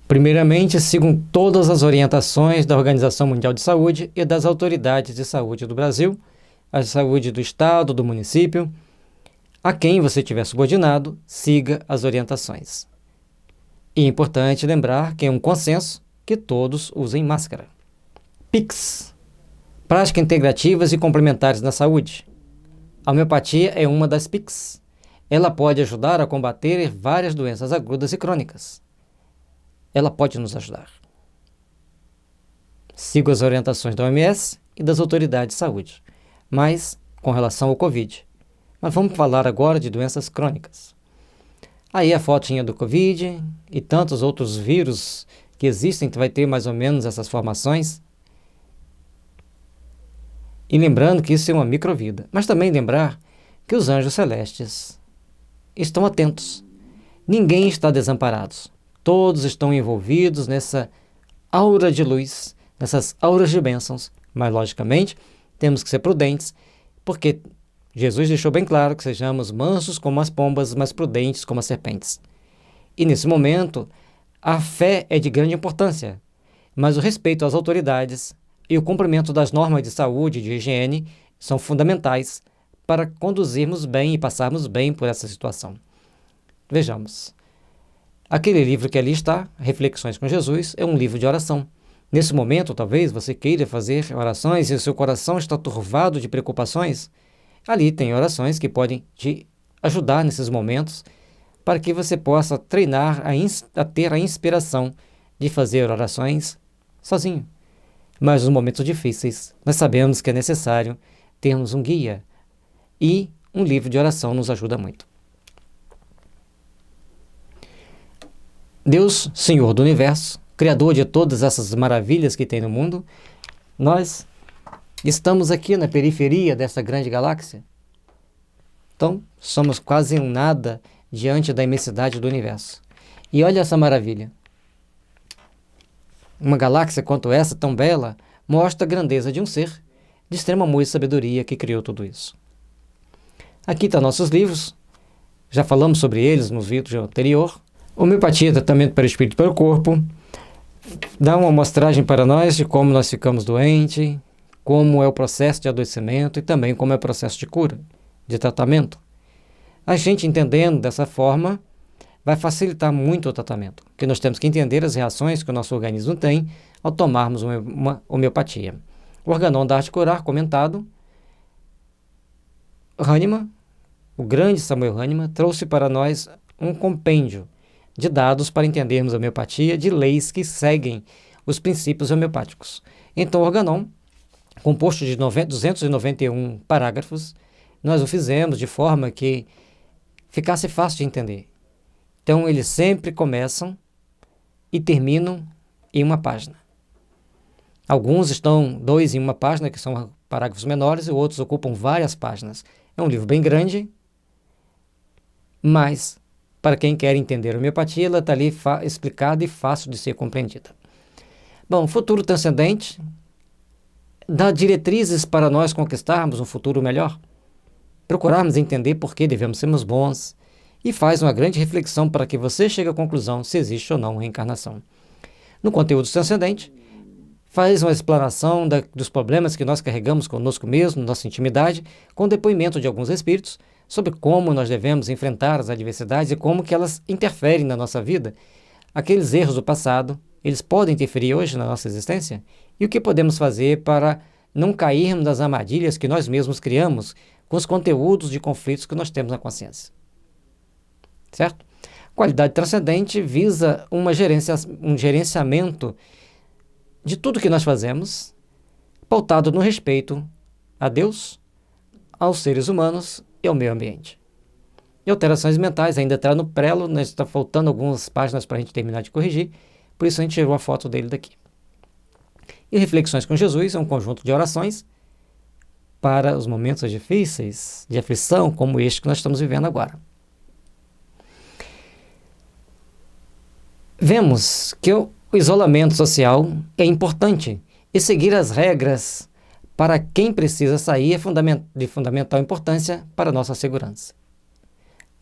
Primeiramente, sigam todas as orientações da Organização Mundial de Saúde e das autoridades de saúde do Brasil, a saúde do estado, do município. A quem você tiver subordinado, siga as orientações. E é importante lembrar que é um consenso que todos usem máscara. PICS, Práticas Integrativas e Complementares na Saúde. A homeopatia é uma das PICS. Ela pode ajudar a combater várias doenças agudas e crônicas. Ela pode nos ajudar. Siga as orientações da OMS e das autoridades de saúde, mas com relação ao Covid. Mas vamos falar agora de doenças crônicas. Aí a fotinha do Covid e tantos outros vírus que existem, que vai ter mais ou menos essas formações. E lembrando que isso é uma microvida. Mas também lembrar que os anjos celestes estão atentos. Ninguém está desamparado. Todos estão envolvidos nessa aura de luz, nessas auras de bênçãos. Mas, logicamente, temos que ser prudentes, porque Jesus deixou bem claro que sejamos mansos como as pombas, mas prudentes como as serpentes. E, nesse momento, a fé é de grande importância, mas o respeito às autoridades e o cumprimento das normas de saúde e de higiene são fundamentais para conduzirmos bem e passarmos bem por essa situação. Vejamos. Aquele livro que ali está, Reflexões com Jesus, é um livro de oração. Nesse momento, talvez você queira fazer orações e o seu coração está turvado de preocupações. Ali tem orações que podem te ajudar nesses momentos para que você possa treinar a ter a inspiração de fazer orações sozinho. Mas nos momentos difíceis, nós sabemos que é necessário termos um guia e um livro de oração nos ajuda muito. Deus, Senhor do Universo, Criador de todas essas maravilhas que tem no mundo, nós estamos aqui na periferia dessa grande galáxia. Então, somos quase um nada diante da imensidade do universo. E olha essa maravilha. Uma galáxia quanto essa, tão bela, mostra a grandeza de um ser de extremo amor e sabedoria que criou tudo isso. Aqui estão nossos livros, já falamos sobre eles no vídeo anterior. Homeopatia, tratamento para o espírito e para o corpo, dá uma amostragem para nós de como nós ficamos doentes, como é o processo de adoecimento e também como é o processo de cura, de tratamento. A gente entendendo dessa forma vai facilitar muito o tratamento, porque nós temos que entender as reações que o nosso organismo tem ao tomarmos uma homeopatia. O Organon da Arte de Curar, comentado, Hahnemann, o grande Samuel Hahnemann, trouxe para nós um compêndio de dados para entendermos a homeopatia, de leis que seguem os princípios homeopáticos. Então, o Organon, composto de 291 parágrafos, nós o fizemos de forma que ficasse fácil de entender. Então, eles sempre começam e terminam em uma página. Alguns estão 2 em uma página, que são parágrafos menores, e outros ocupam várias páginas. É um livro bem grande, mas para quem quer entender a homeopatia, ela está ali explicada e fácil de ser compreendida. Bom, futuro transcendente dá diretrizes para nós conquistarmos um futuro melhor, procurarmos entender por que devemos sermos bons e faz uma grande reflexão para que você chegue à conclusão se existe ou não reencarnação. No conteúdo transcendente, faz uma explanação dos problemas que nós carregamos conosco mesmo, nossa intimidade, com depoimento de alguns espíritos, sobre como nós devemos enfrentar as adversidades e como que elas interferem na nossa vida. Aqueles erros do passado, eles podem interferir hoje na nossa existência? E o que podemos fazer para não cairmos nas armadilhas que nós mesmos criamos com os conteúdos de conflitos que nós temos na consciência? Certo? Qualidade transcendente visa um gerenciamento de tudo que nós fazemos, pautado no respeito a Deus, aos seres humanos e ao meio ambiente. E alterações mentais, ainda está no prelo, né? Está faltando algumas páginas para a gente terminar de corrigir, por isso a gente tirou a foto dele daqui. E Reflexões com Jesus é um conjunto de orações para os momentos difíceis, de aflição, como este que nós estamos vivendo agora. Vemos que o isolamento social é importante e seguir as regras para quem precisa sair é de fundamental importância para a nossa segurança.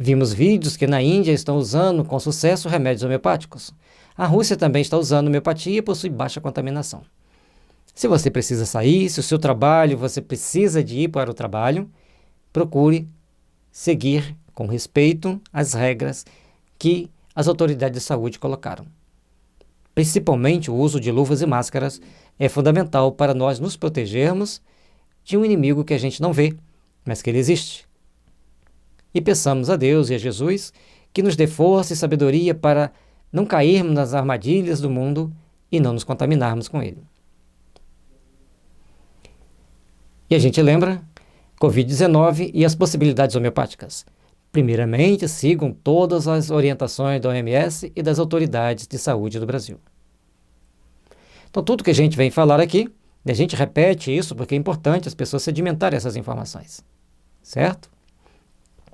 Vimos vídeos que na Índia estão usando com sucesso remédios homeopáticos. A Rússia também está usando homeopatia e possui baixa contaminação. Se você precisa sair, se o seu trabalho, você precisa de ir para o trabalho, procure seguir com respeito as regras que as autoridades de saúde colocaram. Principalmente o uso de luvas e máscaras é fundamental para nós nos protegermos de um inimigo que a gente não vê, mas que ele existe. E peçamos a Deus e a Jesus que nos dê força e sabedoria para não cairmos nas armadilhas do mundo e não nos contaminarmos com ele. E a gente lembra, Covid-19 e as possibilidades homeopáticas. Primeiramente, sigam todas as orientações da OMS e das autoridades de saúde do Brasil. Então, tudo que a gente vem falar aqui, a gente repete isso porque é importante as pessoas sedimentarem essas informações, certo?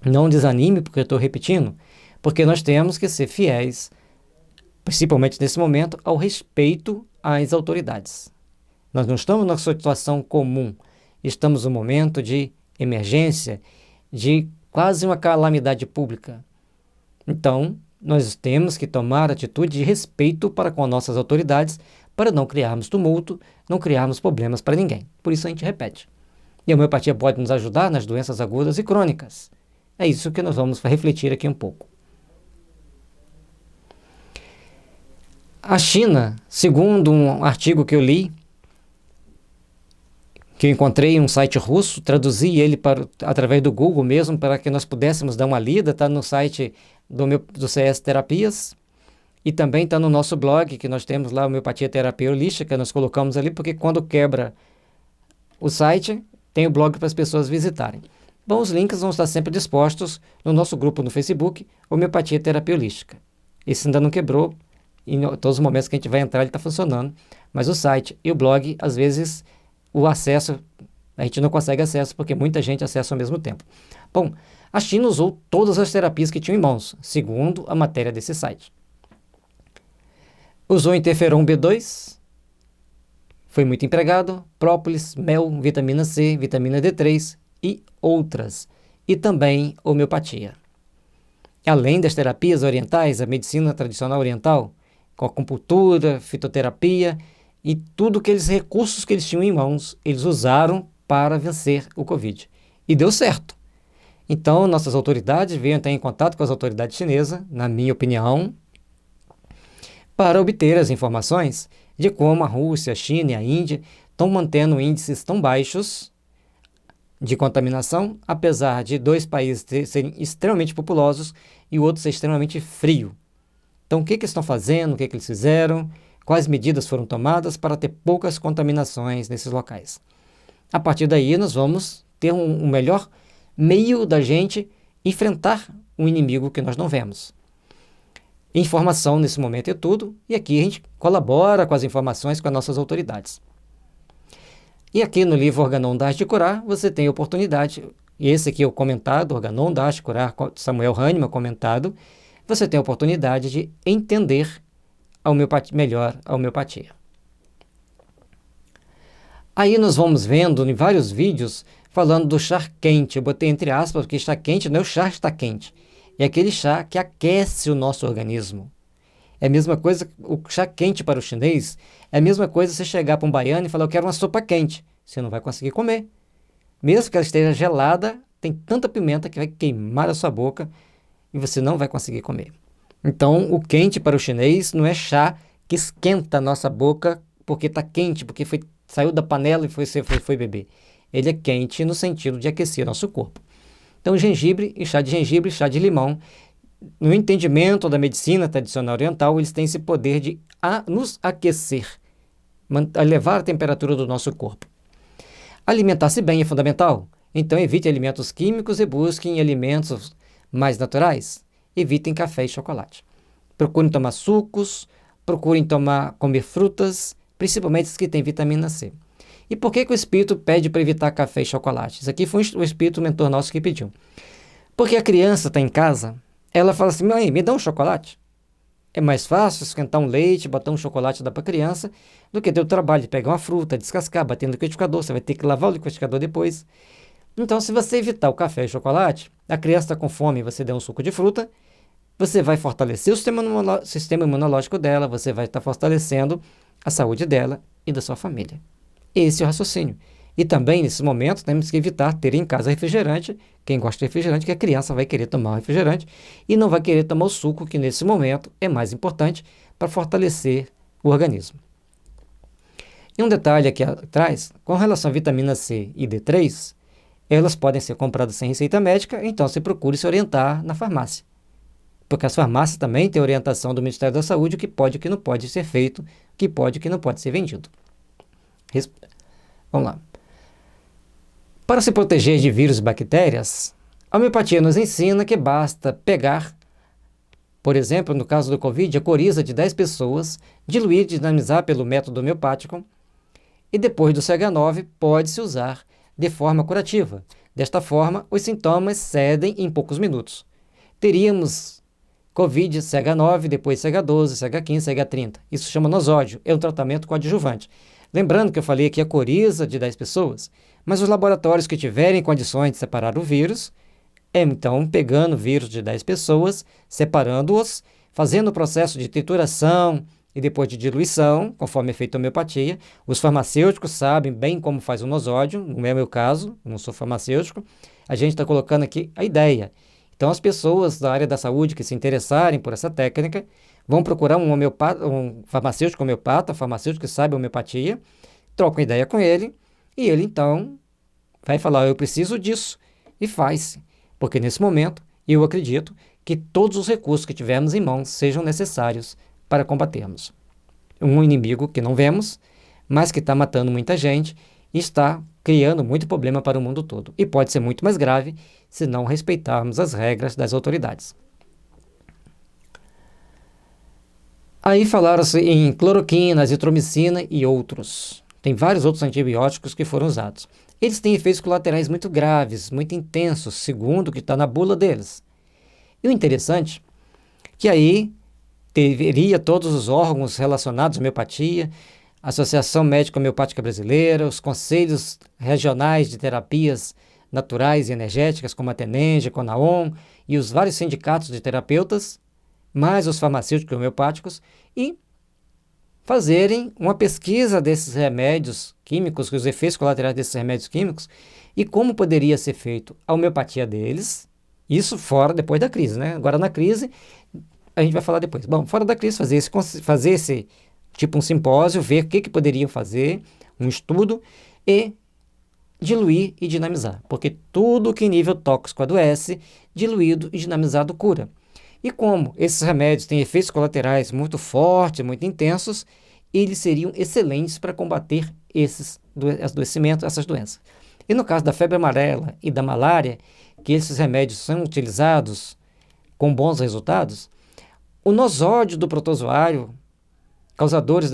Não desanime porque eu estou repetindo, porque nós temos que ser fiéis, principalmente nesse momento, ao respeito às autoridades. Nós não estamos numa situação comum, estamos num momento de emergência, de quase uma calamidade pública. Então, nós temos que tomar atitude de respeito para com nossas autoridades, para não criarmos tumulto, não criarmos problemas para ninguém. Por isso a gente repete. E a homeopatia pode nos ajudar nas doenças agudas e crônicas. É isso que nós vamos refletir aqui um pouco. A China, segundo um artigo que eu li, que eu encontrei em um site russo, traduzi ele através do Google mesmo, para que nós pudéssemos dar uma lida, está no site do CS Terapias, e também está no nosso blog, que nós temos lá, Homeopatia Terapia Holística, nós colocamos ali, porque quando quebra o site, tem o blog para as pessoas visitarem. Bom, os links vão estar sempre dispostos no nosso grupo no Facebook, Homeopatia Terapia Holística. Esse ainda não quebrou, e em todos os momentos que a gente vai entrar ele está funcionando, mas o site e o blog, às vezes, o acesso, a gente não consegue acesso, porque muita gente acessa ao mesmo tempo. Bom, a China usou todas as terapias que tinham em mãos, segundo a matéria desse site. Usou interferon B2, foi muito empregado, própolis, mel, vitamina C, vitamina D3 e outras, e também homeopatia. Além das terapias orientais, a medicina tradicional oriental, com acupuntura, fitoterapia e tudo aqueles recursos que eles tinham em mãos, eles usaram para vencer o Covid. E deu certo. Então, nossas autoridades veio entrar em contato com as autoridades chinesas, na minha opinião, para obter as informações de como a Rússia, a China e a Índia estão mantendo índices tão baixos de contaminação, apesar de dois países serem extremamente populosos e o outro ser extremamente frio. Então, o que eles estão fazendo, o que eles fizeram, quais medidas foram tomadas para ter poucas contaminações nesses locais. A partir daí, nós vamos ter um melhor meio da gente enfrentar um inimigo que nós não vemos. Informação nesse momento é tudo, e aqui a gente colabora com as informações com as nossas autoridades. E aqui no livro Organon da Arte de Curar, você tem a oportunidade, e esse aqui é o comentado, Organon da Arte de Curar, Samuel Hahnemann comentado, você tem a oportunidade de entender melhor a homeopatia. Aí nós vamos vendo em vários vídeos falando do chá quente. Eu botei entre aspas, porque chá quente não é o chá está quente. É aquele chá que aquece o nosso organismo. É a mesma coisa, o chá quente para o chinês, é a mesma coisa você chegar para um baiano e falar, eu quero uma sopa quente. Você não vai conseguir comer. Mesmo que ela esteja gelada, tem tanta pimenta que vai queimar a sua boca e você não vai conseguir comer. Então, o quente para o chinês não é chá que esquenta a nossa boca porque está quente, porque saiu da panela e foi beber. Ele é quente no sentido de aquecer nosso corpo. Então, gengibre e chá de limão, no entendimento da medicina tradicional oriental, eles têm esse poder de nos aquecer, elevar a temperatura do nosso corpo. Alimentar-se bem é fundamental, então evite alimentos químicos e busquem alimentos mais naturais. Evitem café e chocolate. Procurem tomar sucos, comer frutas, principalmente os que têm vitamina C. E por que o espírito pede para evitar café e chocolate? Isso aqui foi o espírito mentor nosso que pediu. Porque a criança está em casa, ela fala assim, mãe, me dá um chocolate. É mais fácil esquentar um leite, botar um chocolate dar para a criança, do que ter o trabalho de pegar uma fruta, descascar, bater no liquidificador, você vai ter que lavar o liquidificador depois. Então, se você evitar o café e chocolate, a criança está com fome e você der um suco de fruta, você vai fortalecer o sistema imunológico dela, você vai estar fortalecendo a saúde dela e da sua família. Esse é o raciocínio. E também, nesse momento, temos que evitar ter em casa refrigerante. Quem gosta de refrigerante, que a criança vai querer tomar o refrigerante e não vai querer tomar o suco, que nesse momento é mais importante para fortalecer o organismo. E um detalhe aqui atrás, com relação à vitamina C e D3, elas podem ser compradas sem receita médica, então se procure se orientar na farmácia. Porque as farmácias também têm orientação do Ministério da Saúde, o que pode e o que não pode ser feito, o que pode e o que não pode ser vendido. Vamos lá. Para se proteger de vírus e bactérias, a homeopatia nos ensina que basta pegar, por exemplo, no caso do Covid, a coriza de 10 pessoas, diluir e dinamizar pelo método homeopático, e depois do CH9 pode-se usar de forma curativa. Desta forma, os sintomas cedem em poucos minutos. Teríamos Covid, CH9, depois CH12, CH15, CH30. Isso chama nosódio, é um tratamento coadjuvante. Lembrando que eu falei aqui a coriza de 10 pessoas, mas os laboratórios que tiverem condições de separar o vírus, então pegando o vírus de 10 pessoas, separando-os, fazendo o processo de trituração e depois de diluição, conforme é feita a homeopatia. Os farmacêuticos sabem bem como faz o nosódio, não é o meu caso, eu não sou farmacêutico. A gente está colocando aqui a ideia. Então, as pessoas da área da saúde que se interessarem por essa técnica vão procurar um farmacêutico homeopata, farmacêutico que sabe homeopatia, trocam ideia com ele e ele, então, vai falar, eu preciso disso, e faz. Porque, nesse momento, eu acredito que todos os recursos que tivermos em mãos sejam necessários para combatermos um inimigo que não vemos, mas que está matando muita gente e está criando muito problema para o mundo todo. E pode ser muito mais grave se não respeitarmos as regras das autoridades. Aí falaram-se em cloroquina, azitromicina e outros. Tem vários outros antibióticos que foram usados. Eles têm efeitos colaterais muito graves, muito intensos, segundo o que está na bula deles. E o interessante é que aí deveria todos os órgãos relacionados à homeopatia, a Associação Médica Homeopática Brasileira, os conselhos regionais de terapias naturais e energéticas, como a Tenenge, Conaon, e os vários sindicatos de terapeutas, mais os farmacêuticos homeopáticos, e fazerem uma pesquisa desses remédios químicos, os efeitos colaterais desses remédios químicos, e como poderia ser feito a homeopatia deles, isso fora depois da crise, né? Agora na crise, a gente vai falar depois. Bom, fora da crise, fazer esse tipo um simpósio, ver o que poderiam fazer, um estudo, e diluir e dinamizar, porque tudo que em nível tóxico adoece, diluído e dinamizado cura. E como esses remédios têm efeitos colaterais muito fortes, muito intensos, eles seriam excelentes para combater esses adoecimentos, essas doenças. E no caso da febre amarela e da malária, que esses remédios são utilizados com bons resultados, o nosódio do protozoário, causadores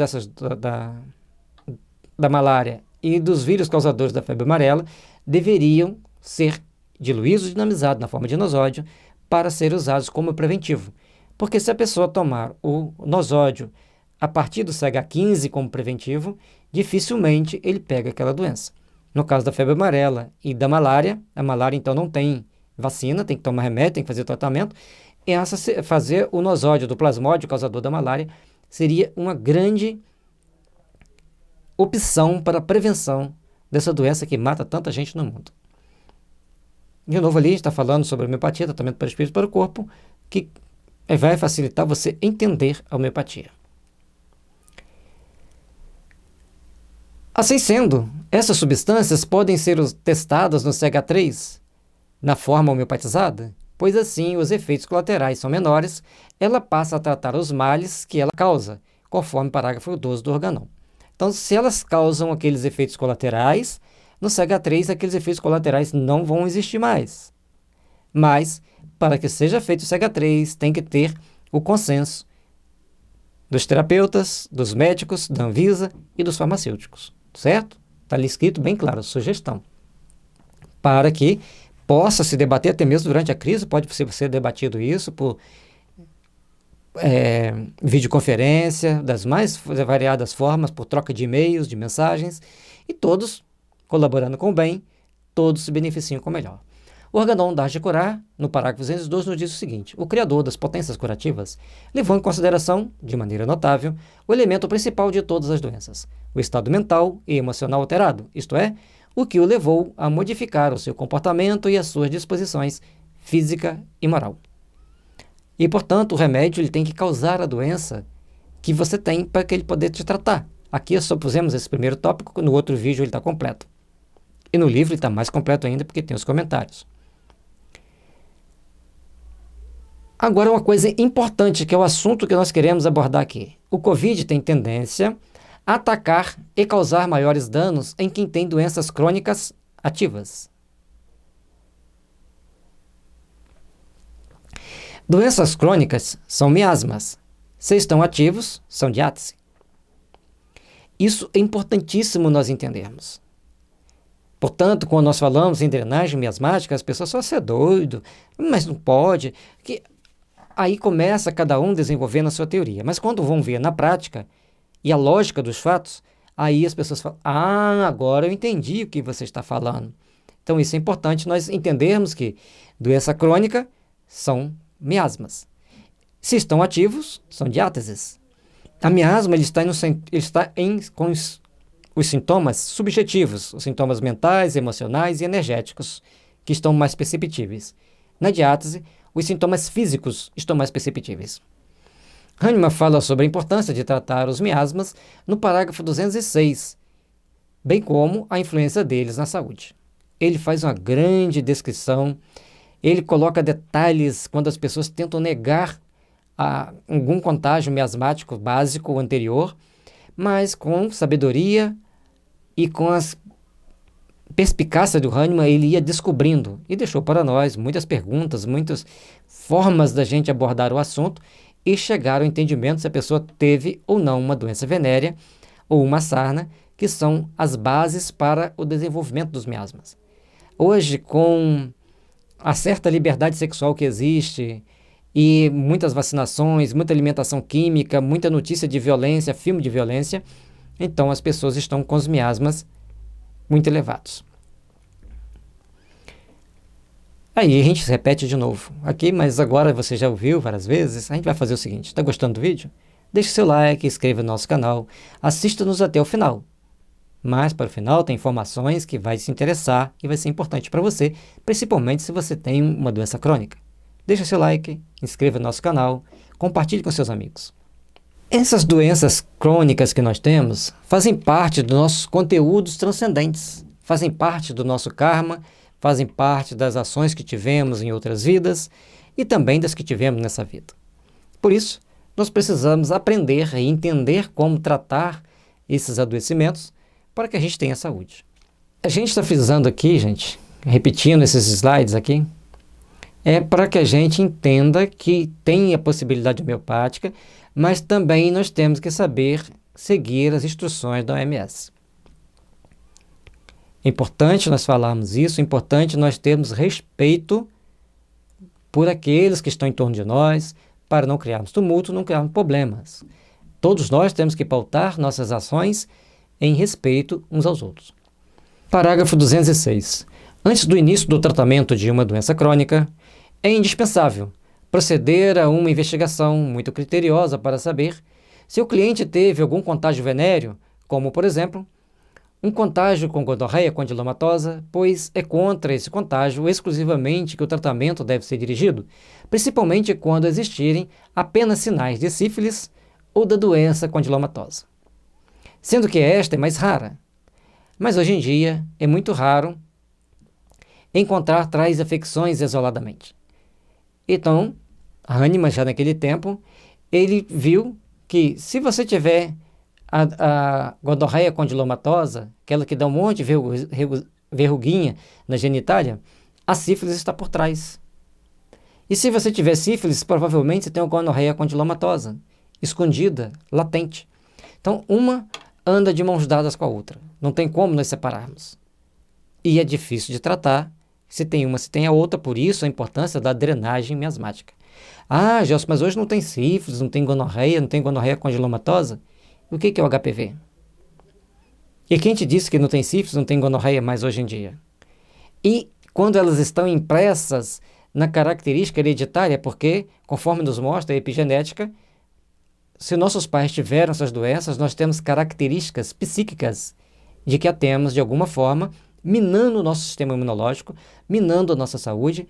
da malária e dos vírus causadores da febre amarela, deveriam ser diluídos e dinamizados na forma de nosódio para serem usados como preventivo. Porque se a pessoa tomar o nosódio a partir do CH15 como preventivo, dificilmente ele pega aquela doença. No caso da febre amarela e da malária, a malária então não tem vacina, tem que tomar remédio, tem que fazer tratamento, e fazer o nosódio do plasmódio, causador da malária, seria uma grande opção para a prevenção dessa doença que mata tanta gente no mundo. De novo ali, a gente está falando sobre a homeopatia, tratamento para o espírito e para o corpo, que vai facilitar você entender a homeopatia. Assim sendo, essas substâncias podem ser testadas no CH3 na forma homeopatizada, pois assim os efeitos colaterais são menores, ela passa a tratar os males que ela causa, conforme o parágrafo 12 do organão. Então, se elas causam aqueles efeitos colaterais, no CH3 aqueles efeitos colaterais não vão existir mais. Mas, para que seja feito o CH3, tem que ter o consenso dos terapeutas, dos médicos, da Anvisa e dos farmacêuticos, certo? Está ali escrito bem claro, sugestão. Para que possa se debater até mesmo durante a crise, pode ser debatido isso por videoconferência, das mais variadas formas, por troca de e-mails, de mensagens, e todos colaborando com o bem, todos se beneficiam com melhor. O Organon da Arte de Curar, no parágrafo 202, nos diz o seguinte: o Criador das potências curativas levou em consideração, de maneira notável, o elemento principal de todas as doenças, o estado mental e emocional alterado, isto é, o que o levou a modificar o seu comportamento e as suas disposições física e moral. E, portanto, o remédio ele tem que causar a doença que você tem para que ele poder te tratar. Aqui só pusemos esse primeiro tópico, no outro vídeo ele está completo. E no livro ele está mais completo ainda porque tem os comentários. Agora, uma coisa importante, que é o assunto que nós queremos abordar aqui. O Covid tem tendência a atacar e causar maiores danos em quem tem doenças crônicas ativas. Doenças crônicas são miasmas. Se estão ativos, são diátese. Isso é importantíssimo nós entendermos. Portanto, quando nós falamos em drenagem miasmática, as pessoas falam, você é doido, mas não pode. Aí começa cada um desenvolvendo a sua teoria. Mas quando vão ver na prática e a lógica dos fatos, aí as pessoas falam, agora eu entendi o que você está falando. Então isso é importante nós entendermos que doença crônica são miasmas. Se estão ativos, são diáteses. A miasma ele está com os sintomas subjetivos, os sintomas mentais, emocionais e energéticos, que estão mais perceptíveis. Na diátese, os sintomas físicos estão mais perceptíveis. Hahnemann fala sobre a importância de tratar os miasmas no parágrafo 206, bem como a influência deles na saúde. Ele faz uma grande descrição, ele coloca detalhes quando as pessoas tentam negar algum contágio miasmático básico anterior, mas com sabedoria e com as perspicácia do Hahnemann, ele ia descobrindo e deixou para nós muitas perguntas, muitas formas da gente abordar o assunto e chegar ao entendimento se a pessoa teve ou não uma doença venérea ou uma sarna, que são as bases para o desenvolvimento dos miasmas. Hoje, com a certa liberdade sexual que existe e muitas vacinações, muita alimentação química, muita notícia de violência, filme de violência, então as pessoas estão com os miasmas muito elevados. Aí a gente repete de novo aqui, mas agora você já ouviu várias vezes. A gente vai fazer o seguinte: está gostando do vídeo? Deixe seu like, inscreva no nosso canal, assista-nos até o final. Mas para o final tem informações que vai se interessar e vai ser importante para você, principalmente se você tem uma doença crônica. Deixe seu like, inscreva no nosso canal, compartilhe com seus amigos. Essas doenças crônicas que nós temos fazem parte dos nossos conteúdos transcendentes, fazem parte do nosso karma, fazem parte das ações que tivemos em outras vidas e também das que tivemos nessa vida. Por isso, nós precisamos aprender e entender como tratar esses adoecimentos para que a gente tenha saúde. A gente está frisando aqui, gente, repetindo esses slides aqui, é para que a gente entenda que tem a possibilidade homeopática, mas também nós temos que saber seguir as instruções da OMS. É importante nós falarmos isso, é importante nós termos respeito por aqueles que estão em torno de nós, para não criarmos tumulto, não criarmos problemas. Todos nós temos que pautar nossas ações em respeito uns aos outros. Parágrafo 206. Antes do início do tratamento de uma doença crônica, é indispensável proceder a uma investigação muito criteriosa para saber se o cliente teve algum contágio venéreo, como, por exemplo, um contágio com gonorreia condilomatosa, pois é contra esse contágio exclusivamente que o tratamento deve ser dirigido, principalmente quando existirem apenas sinais de sífilis ou da doença condilomatosa. Sendo que esta é mais rara, mas hoje em dia é muito raro encontrar tais afecções isoladamente. Então, Hahnemann, já naquele tempo, ele viu que se você tiver a gonorreia condilomatosa, aquela que dá um monte de verruguinha na genitália, a sífilis está por trás. E se você tiver sífilis, provavelmente você tem uma gonorreia condilomatosa, escondida, latente. Então, uma anda de mãos dadas com a outra. Não tem como nós separarmos. E é difícil de tratar, se tem uma, se tem a outra, por isso a importância da drenagem miasmática. Ah, Gelson, mas hoje não tem sífilis, não tem gonorreia condilomatosa. O que é o HPV? E quem te disse que não tem sífilis, não tem gonorreia mais hoje em dia? E quando elas estão impressas na característica hereditária, porque, conforme nos mostra a epigenética, se nossos pais tiveram essas doenças, nós temos características psíquicas de que a temos de alguma forma, minando o nosso sistema imunológico, minando a nossa saúde,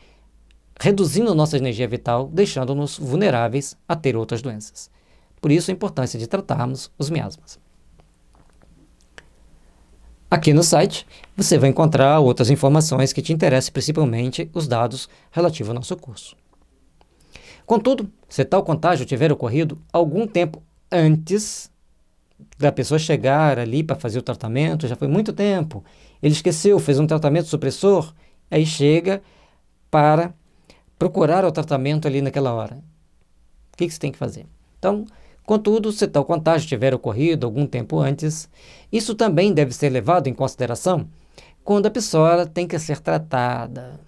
reduzindo a nossa energia vital, deixando-nos vulneráveis a ter outras doenças. Por isso a importância de tratarmos os miasmas. Aqui no site você vai encontrar outras informações que te interessem, principalmente os dados relativos ao nosso curso. Contudo, se tal contágio tiver ocorrido algum tempo antes da pessoa chegar ali para fazer o tratamento, já foi muito tempo, ele esqueceu, fez um tratamento supressor, aí chega para procurar o tratamento ali naquela hora. O que você tem que fazer? Então, contudo, se tal contágio tiver ocorrido algum tempo antes, isso também deve ser levado em consideração quando a psoríase tem que ser tratada.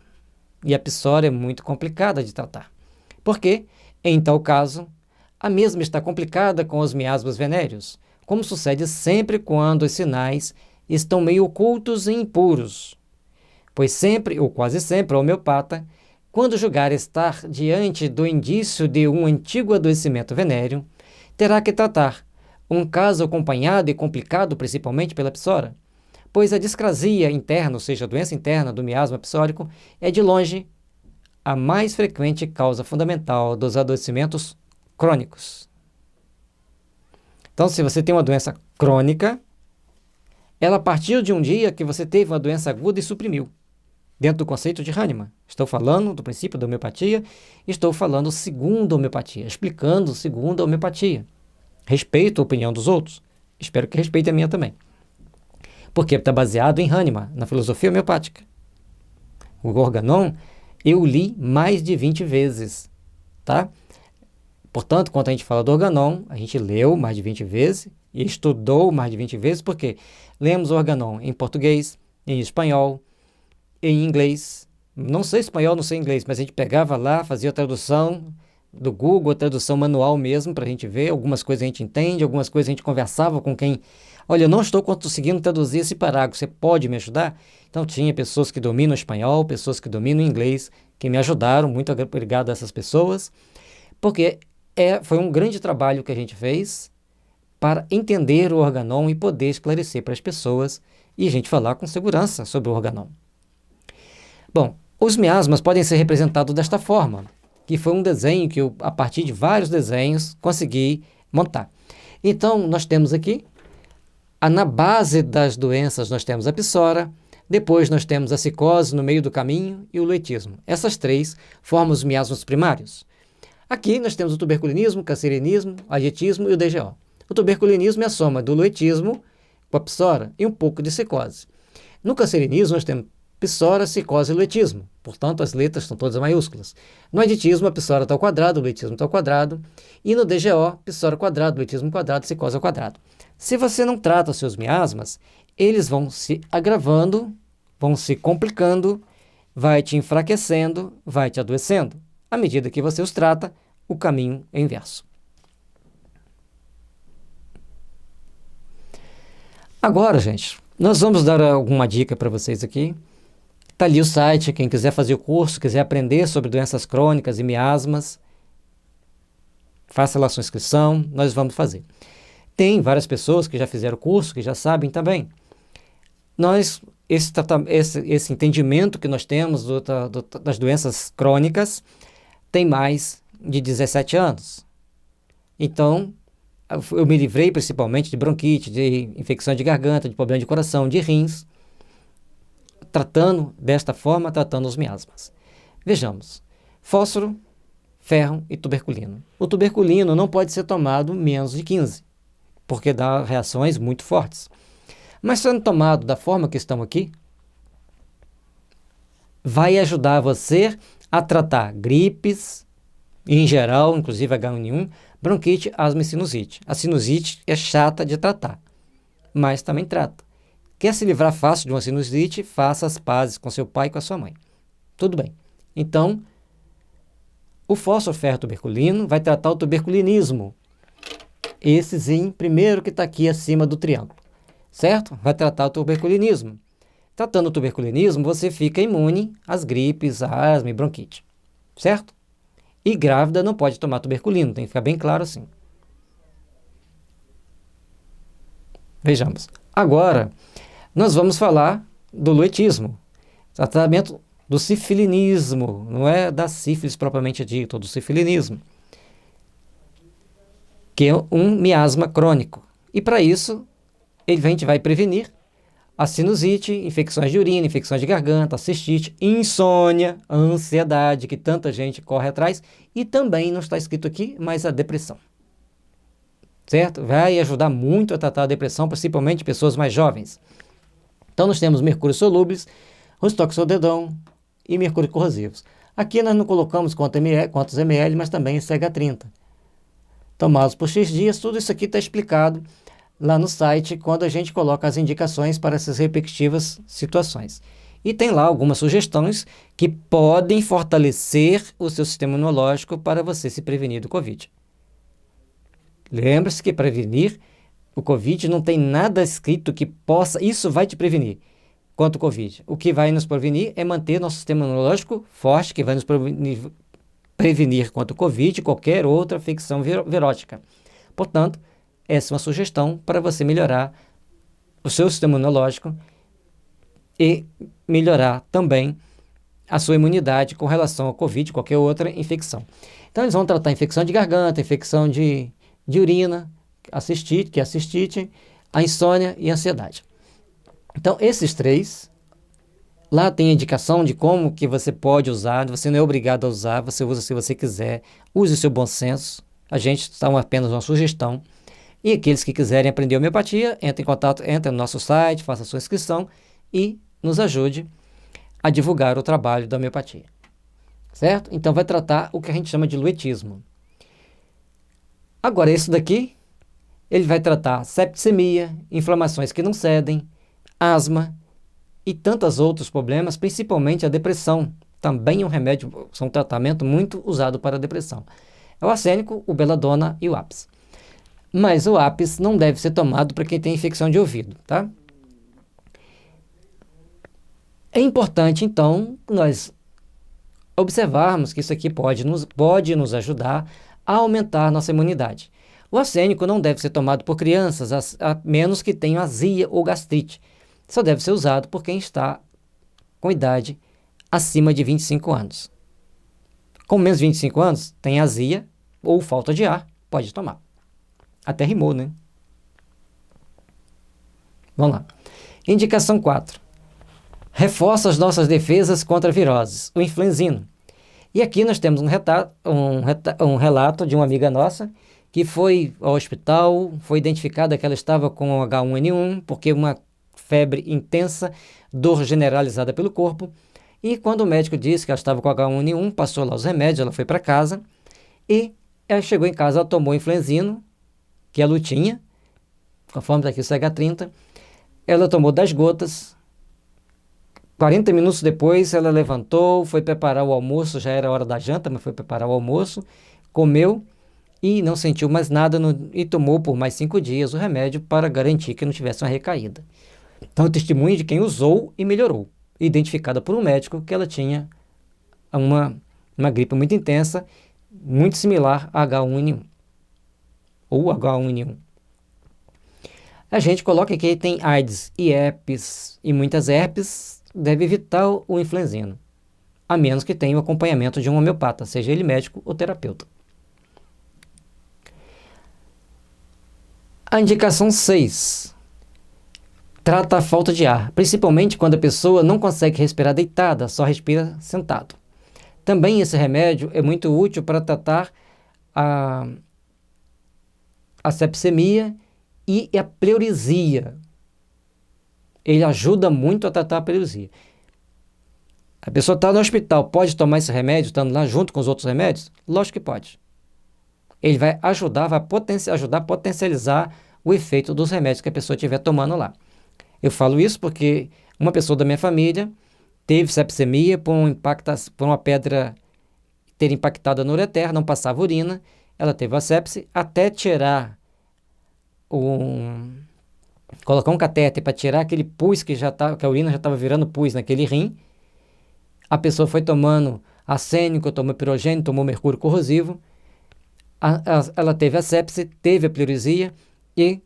E a psoríase é muito complicada de tratar. Porque, em tal caso, a mesma está complicada com os miasmas venéreos, como sucede sempre quando os sinais estão meio ocultos e impuros. Pois sempre, ou quase sempre, o homeopata, quando julgar estar diante do indício de um antigo adoecimento venéreo, terá que tratar um caso acompanhado e complicado principalmente pela psoríase, pois a discrasia interna, ou seja, a doença interna do miasma psórico, é de longe a mais frequente causa fundamental dos adoecimentos crônicos. Então, se você tem uma doença crônica, ela partiu de um dia que você teve uma doença aguda e suprimiu, dentro do conceito de Hahnemann. Estou falando do princípio da homeopatia, estou falando segundo a homeopatia, explicando segundo a homeopatia. Respeito a opinião dos outros, espero que respeite a minha também. Porque está baseado em Hahnemann, na filosofia homeopática. O Organon eu li mais de 20 vezes, tá? Portanto, quando a gente fala do Organon, a gente leu mais de 20 vezes e estudou mais de 20 vezes, porque lemos o Organon em português, em espanhol, em inglês. Não sei espanhol, não sei inglês, mas a gente pegava lá, fazia a tradução do Google, a tradução manual mesmo, para a gente ver. Algumas coisas a gente entende, algumas coisas a gente conversava com quem... Olha, eu não estou conseguindo traduzir esse parágrafo, você pode me ajudar? Então tinha pessoas que dominam espanhol, pessoas que dominam inglês, que me ajudaram, muito obrigado a essas pessoas, porque foi um grande trabalho que a gente fez para entender o Organon e poder esclarecer para as pessoas e a gente falar com segurança sobre o Organon. Bom, os miasmas podem ser representados desta forma, que foi um desenho que eu, a partir de vários desenhos, consegui montar. Então, nós temos aqui, na base das doenças, nós temos a psoríase, depois nós temos a cicose no meio do caminho e o luetismo. Essas três formam os miasmas primários. Aqui nós temos o tuberculinismo, o cancerianismo, o adietismo e o DGO. O tuberculinismo é a soma do luetismo com a psoríase e um pouco de cicose. No cancerianismo nós temos psoríase, cicose e luetismo. Portanto, as letras estão todas maiúsculas. No adietismo, a psoríase está ao quadrado, o luetismo está ao quadrado. E no DGO, psoríase ao quadrado, luetismo ao quadrado, cicose ao quadrado. Se você não trata os seus miasmas, eles vão se agravando, vão se complicando, vai te enfraquecendo, vai te adoecendo. À medida que você os trata, o caminho é inverso. Agora, gente, nós vamos dar alguma dica para vocês aqui. Está ali o site, quem quiser fazer o curso, quiser aprender sobre doenças crônicas e miasmas, faça lá sua inscrição, nós vamos fazer. Tem várias pessoas que já fizeram o curso, que já sabem também. Esse entendimento que nós temos das doenças crônicas tem mais de 17 anos. Então, eu me livrei principalmente de bronquite, de infecção de garganta, de problema de coração, de rins, tratando desta forma, tratando os miasmas. Vejamos, fósforo, ferro e tuberculino. O tuberculino não pode ser tomado menos de 15, porque dá reações muito fortes. Mas sendo tomado da forma que estão aqui, vai ajudar você a tratar gripes, em geral, inclusive H1N1, bronquite, asma e sinusite. A sinusite é chata de tratar, mas também trata. Quer se livrar fácil de uma sinusite? Faça as pazes com seu pai e com a sua mãe. Tudo bem. Então, o fósforo, ferro, tuberculino vai tratar o tuberculinismo. Esse zinho, primeiro que está aqui acima do triângulo. Certo? Vai tratar o tuberculinismo. Tratando o tuberculinismo, você fica imune às gripes, à asma e bronquite, certo? E grávida não pode tomar tuberculino, tem que ficar bem claro assim. Vejamos. Agora, nós vamos falar do luetismo, tratamento do sifilinismo, não é da sífilis propriamente dita, do sifilinismo, que é um miasma crônico. E para isso, a gente vai prevenir a sinusite, infecções de urina, infecções de garganta, cistite, insônia, ansiedade, que tanta gente corre atrás, e também, não está escrito aqui, mas a depressão. Certo? Vai ajudar muito a tratar a depressão, principalmente pessoas mais jovens. Então, nós temos mercúrio solúveis, os toxodedon e mercúrio corrosivos. Aqui nós não colocamos quantos ml, mas também CH30. Tomados por X dias, tudo isso aqui está explicado lá no site, quando a gente coloca as indicações para essas respectivas situações. E tem lá algumas sugestões que podem fortalecer o seu sistema imunológico para você se prevenir do Covid. Lembre-se que prevenir o Covid não tem nada escrito que possa... Isso vai te prevenir contra o Covid. O que vai nos prevenir é manter nosso sistema imunológico forte, que vai nos prevenir contra o Covid e qualquer outra infecção virótica. Portanto, essa é uma sugestão para você melhorar o seu sistema imunológico e melhorar também a sua imunidade com relação ao Covid e qualquer outra infecção. Então, eles vão tratar infecção de garganta, infecção de urina, que é a cistite, a insônia e a ansiedade. Então, esses três, lá tem a indicação de como que você pode usar, você não é obrigado a usar, você usa se você quiser, use o seu bom senso, a gente está apenas uma sugestão. E aqueles que quiserem aprender homeopatia, entre em contato, entre no nosso site, faça a sua inscrição e nos ajude a divulgar o trabalho da homeopatia. Certo? Então vai tratar o que a gente chama de luetismo. Agora, esse daqui, ele vai tratar septicemia, inflamações que não cedem, asma e tantos outros problemas, principalmente a depressão. Também é um remédio, um tratamento muito usado para a depressão. É o arsênico, o beladona e o ápis. Mas o ápis não deve ser tomado para quem tem infecção de ouvido, tá? É importante, então, nós observarmos que isso aqui pode nos ajudar a aumentar nossa imunidade. O arsênico não deve ser tomado por crianças, a menos que tenham azia ou gastrite. Só deve ser usado por quem está com idade acima de 25 anos. Com menos de 25 anos, tem azia ou falta de ar, pode tomar. Até rimou, né? Vamos lá. Indicação 4. Reforça as nossas defesas contra viroses, o influenzino. E aqui nós temos um relato de uma amiga nossa que foi ao hospital, foi identificada que ela estava com H1N1, porque uma febre intensa, dor generalizada pelo corpo. E quando o médico disse que ela estava com H1N1, passou lá os remédios, ela foi para casa e ela chegou em casa, ela tomou influenzino, que ela tinha, conforme está aqui o CH30, ela tomou 10 gotas, 40 minutos depois ela levantou, foi preparar o almoço, já era hora da janta, mas foi preparar o almoço, comeu e não sentiu mais nada e tomou por mais 5 dias o remédio para garantir que não tivesse uma recaída. Então, o testemunho de quem usou e melhorou, identificada por um médico que ela tinha uma gripe muito intensa, muito similar a H1N1. Ou H1N1. A gente coloca aqui tem AIDS e herpes, e muitas herpes, deve evitar o influenzino, a menos que tenha o acompanhamento de um homeopata, seja ele médico ou terapeuta. A indicação 6. Trata a falta de ar, principalmente quando a pessoa não consegue respirar deitada, só respira sentado. Também esse remédio é muito útil para tratar a sepsemia e a pleuresia. Ele ajuda muito a tratar a pleuresia. A pessoa está no hospital, pode tomar esse remédio, estando lá junto com os outros remédios? Lógico que pode. Ele vai ajudar, ajudar a potencializar o efeito dos remédios que a pessoa estiver tomando lá. Eu falo isso porque uma pessoa da minha família teve sepsemia por uma pedra ter impactado no ureter, não passava urina, ela teve a sepse, até tirar colocar um catéter para tirar aquele pus que a urina já estava virando pus naquele rim. A pessoa foi tomando arsênico, tomou pirogênio, tomou mercúrio corrosivo. Ela teve a sepse, teve a pleuresia e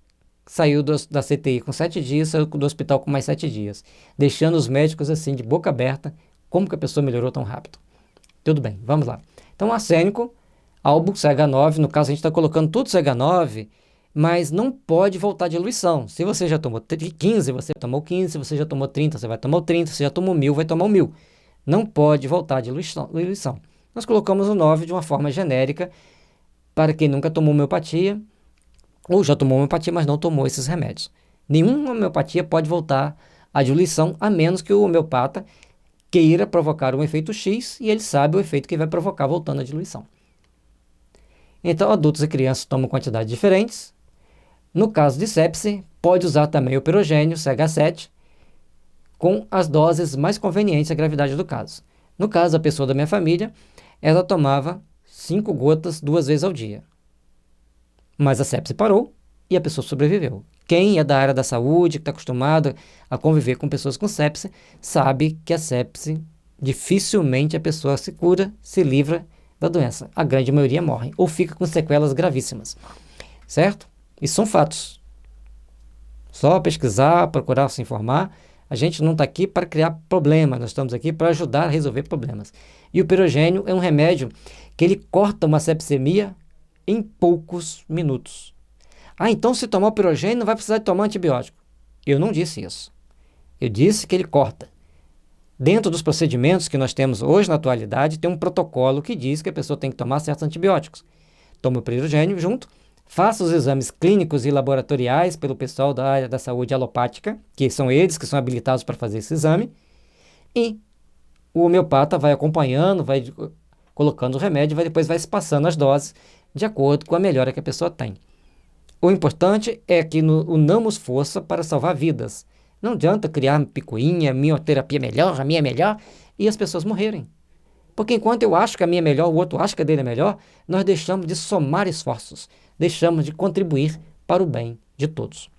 saiu da CTI com 7 dias, saiu do hospital com mais 7 dias, deixando os médicos assim de boca aberta. Como que a pessoa melhorou tão rápido? Tudo bem, vamos lá. Então, arsênico, albo, CH9, no caso a gente está colocando tudo CH9, mas não pode voltar de diluição. Se você já tomou 15, você tomou 15, se você já tomou 30, você vai tomar o 30, se você já tomou 1000, vai tomar o 1000. Não pode voltar de diluição. Nós colocamos o 9 de uma forma genérica para quem nunca tomou homeopatia, ou já tomou homeopatia, mas não tomou esses remédios. Nenhuma homeopatia pode voltar à diluição, a menos que o homeopata queira provocar um efeito X e ele sabe o efeito que vai provocar voltando à diluição. Então, adultos e crianças tomam quantidades diferentes. No caso de sepse, pode usar também o pirogênio, CH7, com as doses mais convenientes à gravidade do caso. No caso, a pessoa da minha família, ela tomava 5 gotas 2 vezes ao dia. Mas a sepse parou e a pessoa sobreviveu. Quem é da área da saúde, que está acostumado a conviver com pessoas com sepse, sabe que a sepse, dificilmente a pessoa se cura, se livra da doença. A grande maioria morre ou fica com sequelas gravíssimas. Certo? Isso são fatos. Só pesquisar, procurar se informar. A gente não está aqui para criar problemas, nós estamos aqui para ajudar a resolver problemas. E o pirogênio é um remédio que ele corta uma sepsemia em poucos minutos. Então se tomar o pirogênio não vai precisar de tomar antibiótico. Eu não disse isso. Eu disse que ele corta. Dentro dos procedimentos que nós temos hoje na atualidade, tem um protocolo que diz que a pessoa tem que tomar certos antibióticos. Toma o pirogênio junto, faça os exames clínicos e laboratoriais pelo pessoal da área da saúde alopática, que são eles que são habilitados para fazer esse exame, e o homeopata vai acompanhando, vai colocando o remédio, depois vai se passando as doses de acordo com a melhora que a pessoa tem. O importante é que unamos força para salvar vidas. Não adianta criar picuinha, minha terapia é melhor, a minha é melhor, e as pessoas morrerem. Porque enquanto eu acho que a minha é melhor, o outro acha que a dele é melhor, nós deixamos de somar esforços, deixamos de contribuir para o bem de todos.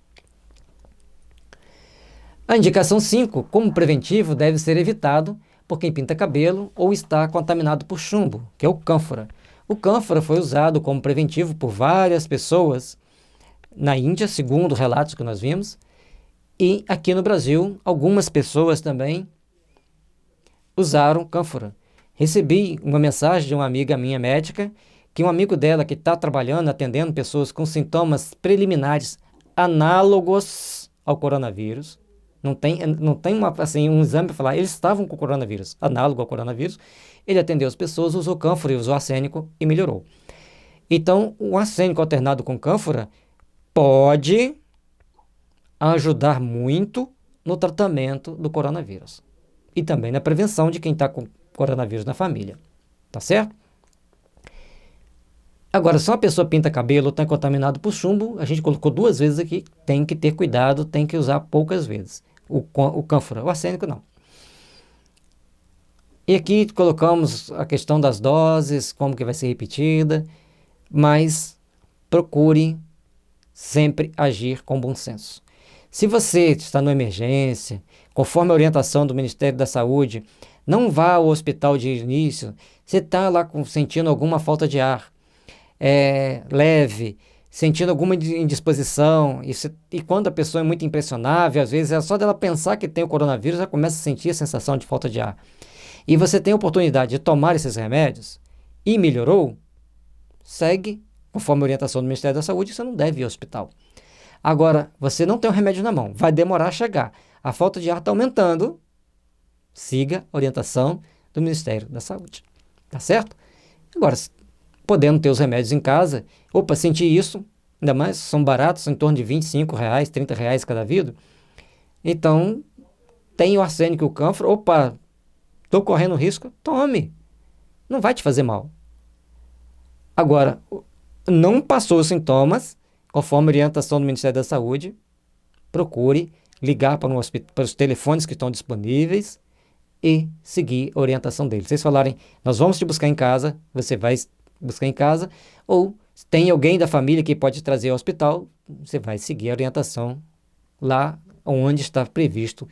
A indicação 5, como preventivo, deve ser evitado por quem pinta cabelo ou está contaminado por chumbo, que é o cânfora. O cânfora foi usado como preventivo por várias pessoas na Índia, segundo relatos que nós vimos, e aqui no Brasil, algumas pessoas também usaram cânfora. Recebi uma mensagem de uma amiga minha médica, que um amigo dela que está trabalhando, atendendo pessoas com sintomas preliminares análogos ao coronavírus, não tem um exame para falar, eles estavam com coronavírus, análogo ao coronavírus, ele atendeu as pessoas, usou cânfora e usou arsênico e melhorou. Então, o arsênico alternado com cânfora pode ajudar muito no tratamento do coronavírus e também na prevenção de quem está com coronavírus na família, tá certo? Agora, se uma pessoa pinta cabelo ou está contaminado por chumbo, a gente colocou 2 vezes aqui, tem que ter cuidado, tem que usar poucas vezes o cânfora, o arsênico não. E aqui colocamos a questão das doses, como que vai ser repetida, mas procure sempre agir com bom senso. Se você está numa emergência, conforme a orientação do Ministério da Saúde, não vá ao hospital de início, você está lá sentindo alguma falta de ar, leve, sentindo alguma indisposição, e quando a pessoa é muito impressionável, às vezes é só dela pensar que tem o coronavírus, já começa a sentir a sensação de falta de ar. E você tem a oportunidade de tomar esses remédios e melhorou, segue conforme a orientação do Ministério da Saúde, você não deve ir ao hospital. Agora, você não tem o remédio na mão, vai demorar a chegar, a falta de ar está aumentando, siga a orientação do Ministério da Saúde, tá certo? Agora, podendo ter os remédios em casa, sentir isso, ainda mais, são baratos, são em torno de R$25, R$30 cada vidro, então, tem o arsênico e o cânfora, estou correndo risco, tome, não vai te fazer mal. Agora, não passou os sintomas, conforme a orientação do Ministério da Saúde, procure ligar para os telefones que estão disponíveis e seguir a orientação deles. Vocês falarem, nós vamos te buscar em casa, você vai buscar em casa, ou tem alguém da família que pode trazer ao hospital, você vai seguir a orientação lá onde está previsto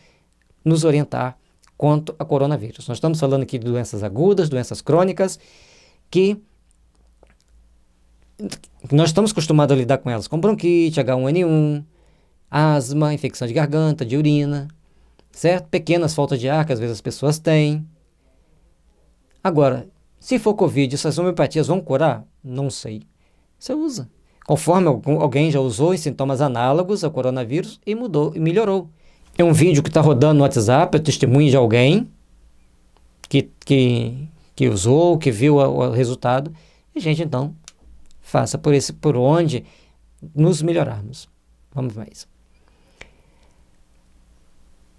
nos orientar quanto a coronavírus. Nós estamos falando aqui de doenças agudas, doenças crônicas, que nós estamos acostumados a lidar com elas, com bronquite, H1N1, asma, infecção de garganta, de urina, certo? Pequenas faltas de ar que às vezes as pessoas têm. Agora, se for Covid, essas homeopatias vão curar? Não sei. Você usa. Conforme alguém já usou em sintomas análogos ao coronavírus e mudou e melhorou. É um vídeo que está rodando no WhatsApp, é testemunho de alguém que usou, que viu o resultado. E, gente, então, faça por onde nos melhorarmos. Vamos mais.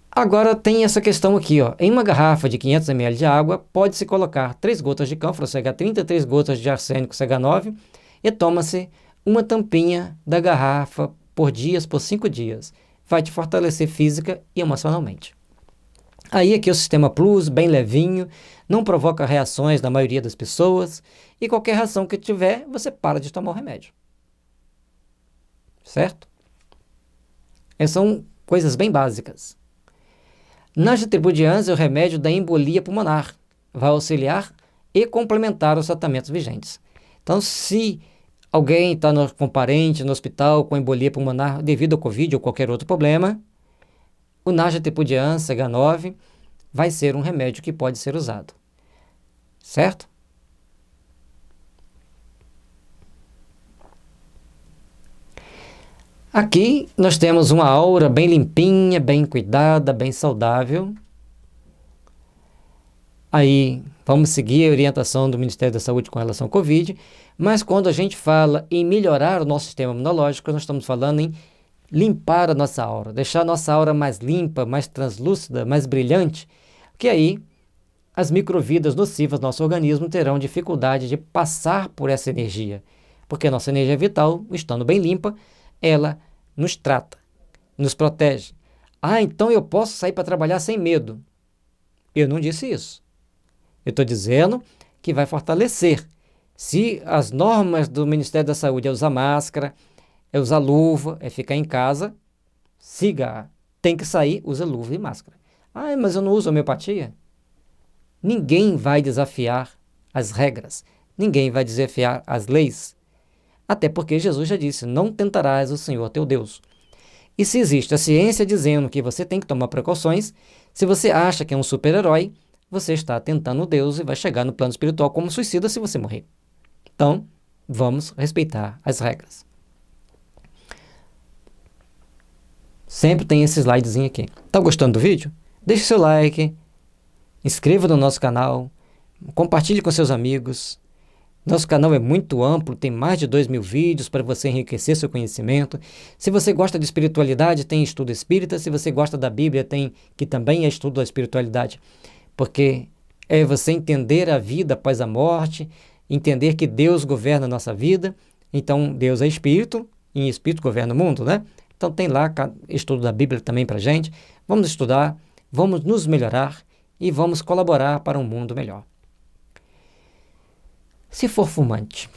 Agora tem essa questão aqui, ó. Em uma garrafa de 500 ml de água, pode-se colocar 3 gotas de cânfora CH30, 3 gotas de arsênico CH9 e toma-se uma tampinha da garrafa por 5 dias. Vai te fortalecer física e emocionalmente. Aí aqui o Sistema Plus, bem levinho, não provoca reações da maioria das pessoas e qualquer reação que tiver, você para de tomar o remédio. Certo? Essas são coisas bem básicas. Nagitribudians é o remédio da embolia pulmonar. Vai auxiliar e complementar os tratamentos vigentes. Então, se alguém está com parente no hospital com embolia pulmonar devido ao Covid ou qualquer outro problema, o Nagitribudians CH9 vai ser um remédio que pode ser usado. Certo? Aqui nós temos uma aura bem limpinha, bem cuidada, bem saudável. Aí vamos seguir a orientação do Ministério da Saúde com relação ao Covid, mas quando a gente fala em melhorar o nosso sistema imunológico, nós estamos falando em limpar a nossa aura, deixar a nossa aura mais limpa, mais translúcida, mais brilhante, que aí as microvidas nocivas do nosso organismo terão dificuldade de passar por essa energia, porque a nossa energia vital, estando bem limpa, ela nos trata, nos protege. Ah, então eu posso sair para trabalhar sem medo. Eu não disse isso. Eu estou dizendo que vai fortalecer. Se as normas do Ministério da Saúde é usar máscara, é usar luva, é ficar em casa, siga. Tem que sair, usa luva e máscara. Ah, mas eu não uso homeopatia. Ninguém vai desafiar as regras. Ninguém vai desafiar as leis. Até porque Jesus já disse, não tentarás o Senhor teu Deus. E se existe a ciência dizendo que você tem que tomar precauções, se você acha que é um super-herói, você está tentando Deus e vai chegar no plano espiritual como suicida se você morrer. Então, vamos respeitar as regras. Sempre tem esse slidezinho aqui. Tá gostando do vídeo? Deixe seu like, inscreva no nosso canal, compartilhe com seus amigos. Nosso canal é muito amplo, tem mais de 2.000 vídeos para você enriquecer seu conhecimento. Se você gosta de espiritualidade, tem estudo espírita. Se você gosta da Bíblia, tem que também é estudo da espiritualidade. Porque é você entender a vida após a morte, entender que Deus governa a nossa vida. Então, Deus é espírito, e em espírito governa o mundo, né? Então, tem lá estudo da Bíblia também para a gente. Vamos estudar, vamos nos melhorar e vamos colaborar para um mundo melhor. Se for fumante,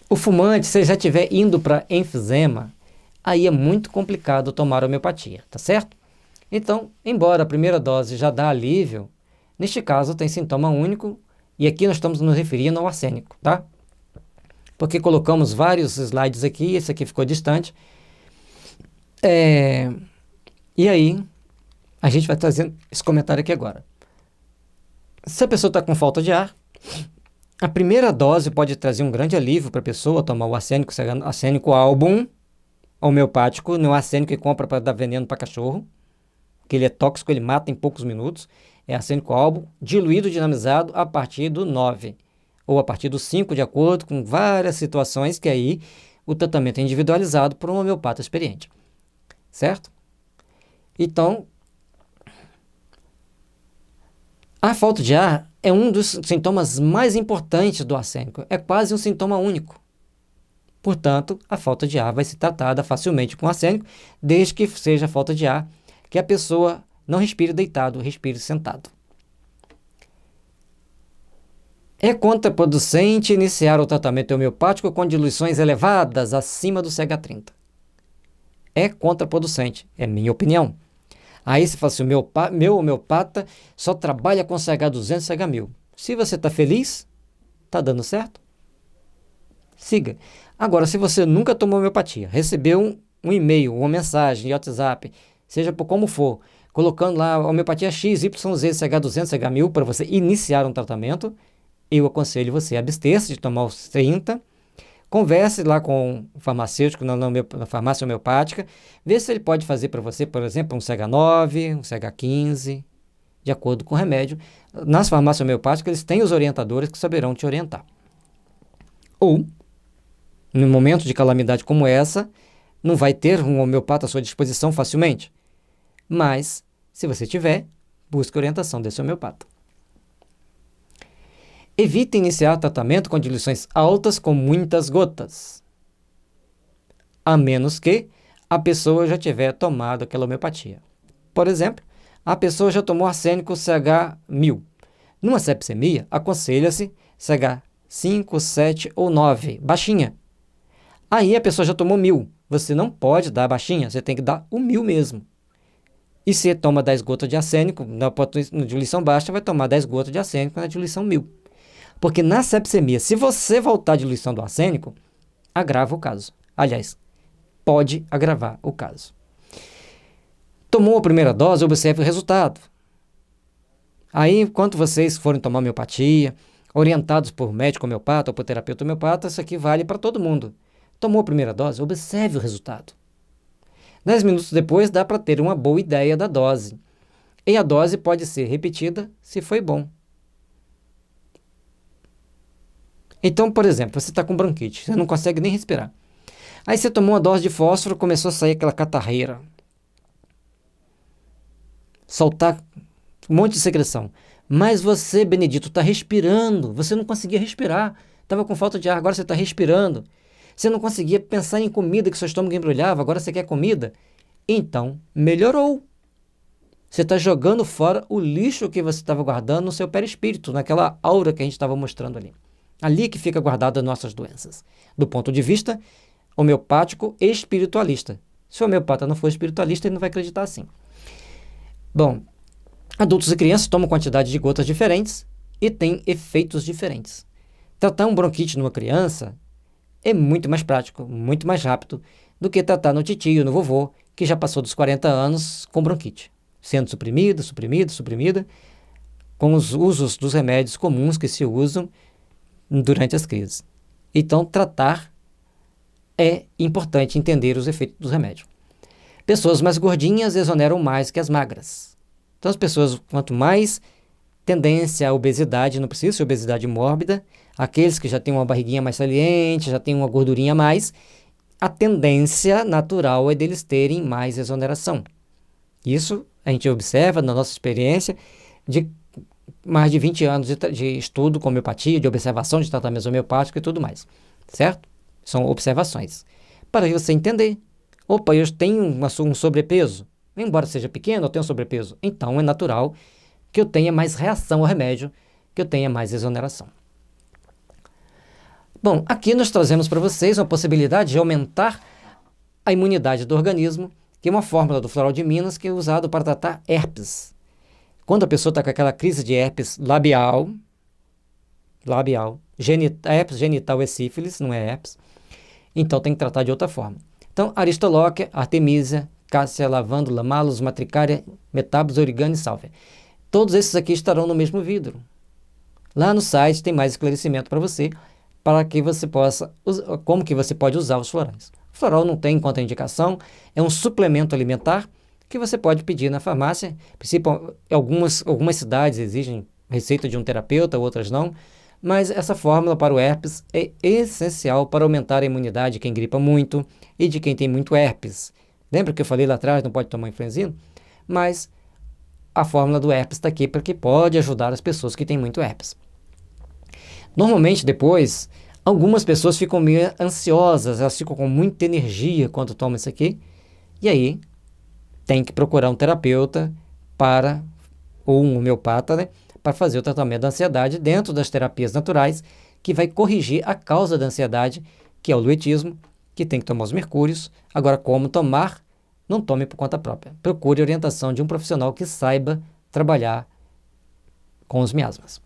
o fumante, se já estiver indo para enfisema, aí é muito complicado tomar homeopatia, tá certo? Então, embora a primeira dose já dá alívio, neste caso tem sintoma único, e aqui nós estamos nos referindo ao arsênico, tá? Porque colocamos vários slides aqui, esse aqui ficou distante. E aí, a gente vai trazendo esse comentário aqui agora. Se a pessoa está com falta de ar, a primeira dose pode trazer um grande alívio para a pessoa tomar o arsênico album homeopático, não é arsênico que compra para dar veneno para cachorro, que ele é tóxico, ele mata em poucos minutos. É arsênico album diluído, dinamizado a partir do 9 ou a partir do 5, de acordo com várias situações, que aí o tratamento é individualizado por um homeopata experiente. Certo? Então, a falta de ar é um dos sintomas mais importantes do arsênico. É quase um sintoma único. Portanto, a falta de ar vai ser tratada facilmente com arsênico, desde que seja falta de ar, que a pessoa não respire deitado, respire sentado. É contraproducente iniciar o tratamento homeopático com diluições elevadas acima do CH30. é contraproducente, é minha opinião. Aí você fala assim, meu homeopata só trabalha com CH200 e CH1000. Se você está feliz, está dando certo, siga. Agora, se você nunca tomou homeopatia, recebeu um e-mail, uma mensagem de WhatsApp, seja por como for, colocando lá homeopatia X, Y, Z, CH200, CH1000 para você iniciar um tratamento, eu aconselho você a abster-se de tomar os 30. Converse lá com o farmacêutico na farmácia homeopática, vê se ele pode fazer para você, por exemplo, um CH9, um CH15, de acordo com o remédio. Nas farmácias homeopáticas, eles têm os orientadores que saberão te orientar. Ou, num momento de calamidade como essa, não vai ter um homeopata à sua disposição facilmente. Mas, se você tiver, busque a orientação desse homeopata. Evite iniciar tratamento com diluições altas com muitas gotas, a menos que a pessoa já tiver tomado aquela homeopatia. Por exemplo, a pessoa já tomou arsênico CH1000. Numa sepsemia, aconselha-se CH5, 7 ou 9, baixinha. Aí a pessoa já tomou 1000. Você não pode dar baixinha, você tem que dar o 1000 mesmo. E se toma 10 gotas de arsênico, na diluição baixa, vai tomar 10 gotas de arsênico na diluição 1000. Porque na sepsemia, se você voltar à diluição do arsênico, agrava o caso. Aliás, pode agravar o caso. Tomou a primeira dose, observe o resultado. Aí, enquanto vocês forem tomar homeopatia, orientados por médico homeopata ou por terapeuta homeopata, isso aqui vale para todo mundo. Tomou a primeira dose, observe o resultado. 10 minutos depois, dá para ter uma boa ideia da dose. E a dose pode ser repetida se foi bom. Então, por exemplo, você está com bronquite, você não consegue nem respirar. Aí você tomou uma dose de fósforo, começou a sair aquela catarreira. Soltar um monte de secreção. Mas você, Benedito, está respirando. Você não conseguia respirar. Estava com falta de ar, agora você está respirando. Você não conseguia pensar em comida, que seu estômago embrulhava, agora você quer comida. Então, melhorou. Você está jogando fora o lixo que você estava guardando no seu perispírito, naquela aura que a gente estava mostrando ali. Ali que fica guardada as nossas doenças. Do ponto de vista homeopático e espiritualista. Se o homeopata não for espiritualista, ele não vai acreditar assim. Bom, adultos e crianças tomam quantidade de gotas diferentes e têm efeitos diferentes. Tratar um bronquite numa criança é muito mais prático, muito mais rápido do que tratar no titio, no vovô, que já passou dos 40 anos com bronquite, sendo suprimida, com os usos dos remédios comuns que se usam durante as crises. Então, tratar é importante entender os efeitos dos remédios. Pessoas mais gordinhas exoneram mais que as magras. Então, as pessoas, quanto mais tendência à obesidade, não precisa ser obesidade mórbida, aqueles que já têm uma barriguinha mais saliente, já têm uma gordurinha a mais, a tendência natural é deles terem mais exoneração. Isso a gente observa na nossa experiência de mais de 20 anos de estudo com homeopatia, de observação de tratamento homeopático e tudo mais, certo? São observações. Para você entender, opa, eu tenho um sobrepeso, embora seja pequeno, eu tenho sobrepeso, então é natural que eu tenha mais reação ao remédio, que eu tenha mais exoneração. Bom, aqui nós trazemos para vocês uma possibilidade de aumentar a imunidade do organismo, que é uma fórmula do Floral de Minas que é usado para tratar herpes. Quando a pessoa está com aquela crise de herpes labial, herpes genital é sífilis, não é herpes, então tem que tratar de outra forma. Então, Aristoloquia, Artemisia, Cássia, Lavândula, Malus, Matricária, Metabus, Origane e Sálvia. Todos esses aqui estarão no mesmo vidro. Lá no site tem mais esclarecimento para você, para que você possa, como que você pode usar os florais. O floral não tem contraindicação, é um suplemento alimentar que você pode pedir na farmácia. Algumas cidades exigem receita de um terapeuta, outras não, mas essa fórmula para o herpes é essencial para aumentar a imunidade de quem gripa muito e de quem tem muito herpes. Lembra que eu falei lá atrás, não pode tomar influenzina? Mas a fórmula do herpes está aqui porque pode ajudar as pessoas que têm muito herpes. Normalmente depois, algumas pessoas ficam meio ansiosas, elas ficam com muita energia quando tomam isso aqui, e aí tem que procurar um terapeuta ou um homeopata, né, para fazer o tratamento da ansiedade dentro das terapias naturais, que vai corrigir a causa da ansiedade, que é o luteísmo, que tem que tomar os mercúrios. Agora, como tomar não tome por conta própria. Procure orientação de um profissional que saiba trabalhar com os miasmas.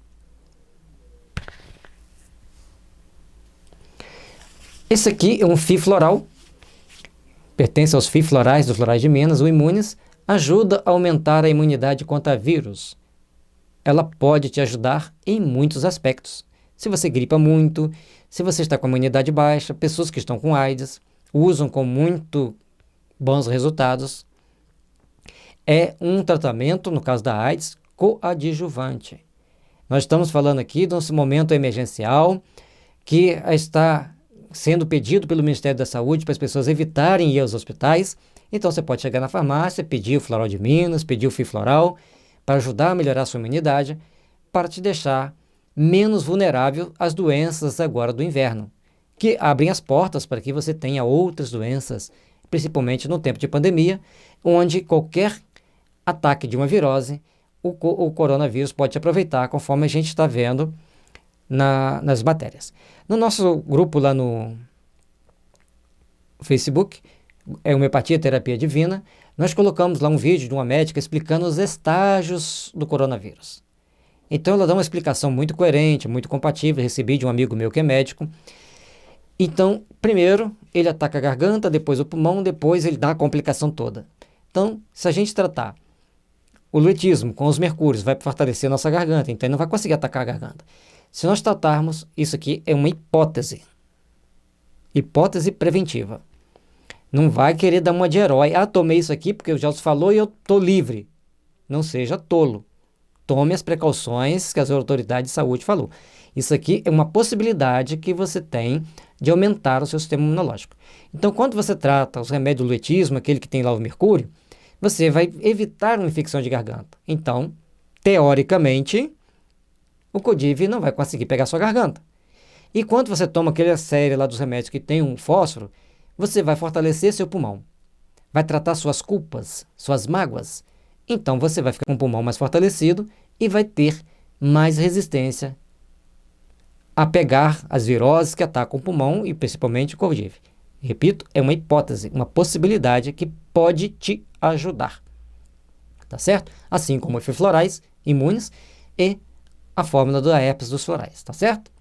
Esse aqui é um FI floral, pertence aos FI florais dos Florais de Minas, o Imunes, ajuda a aumentar a imunidade contra vírus. Ela pode te ajudar em muitos aspectos. Se você gripa muito, se você está com a imunidade baixa, pessoas que estão com AIDS, usam com muito bons resultados. É um tratamento, no caso da AIDS, coadjuvante. Nós estamos falando aqui de um momento emergencial que está sendo pedido pelo Ministério da Saúde para as pessoas evitarem ir aos hospitais. Então você pode chegar na farmácia, pedir o Floral de Minas, pedir o FI floral, para ajudar a melhorar a sua imunidade, para te deixar menos vulnerável às doenças agora do inverno, que abrem as portas para que você tenha outras doenças, principalmente no tempo de pandemia, onde qualquer ataque de uma virose, o coronavírus pode te aproveitar, conforme a gente está vendo nas matérias. No nosso grupo lá no Facebook, é Homeopatia Terapia Divina, nós colocamos lá um vídeo de uma médica explicando os estágios do coronavírus. Então ela dá uma explicação muito coerente, muito compatível, recebi de um amigo meu que é médico. Então, primeiro ele ataca a garganta, depois o pulmão, depois ele dá a complicação toda. Então, se a gente tratar o luetismo com os mercúrios, vai fortalecer a nossa garganta, então ele não vai conseguir atacar a garganta. Se nós tratarmos, isso aqui é uma hipótese preventiva. Não vai querer dar uma de herói. Tomei isso aqui porque o Gelson falou e eu estou livre. Não seja tolo. Tome as precauções que as autoridades de saúde falou. Isso aqui é uma possibilidade que você tem de aumentar o seu sistema imunológico. Então, quando você trata os remédios do luetismo, aquele que tem lá o mercúrio, você vai evitar uma infecção de garganta. Então, teoricamente, o Codiv não vai conseguir pegar sua garganta. E quando você toma aquela série lá dos remédios que tem um fósforo, você vai fortalecer seu pulmão. Vai tratar suas culpas, suas mágoas. Então você vai ficar com o pulmão mais fortalecido e vai ter mais resistência a pegar as viroses que atacam o pulmão e principalmente o Codiv. Repito, é uma hipótese, uma possibilidade que pode te ajudar. Tá certo? Assim como os florais imunes e a fórmula da herpes dos florais, tá certo?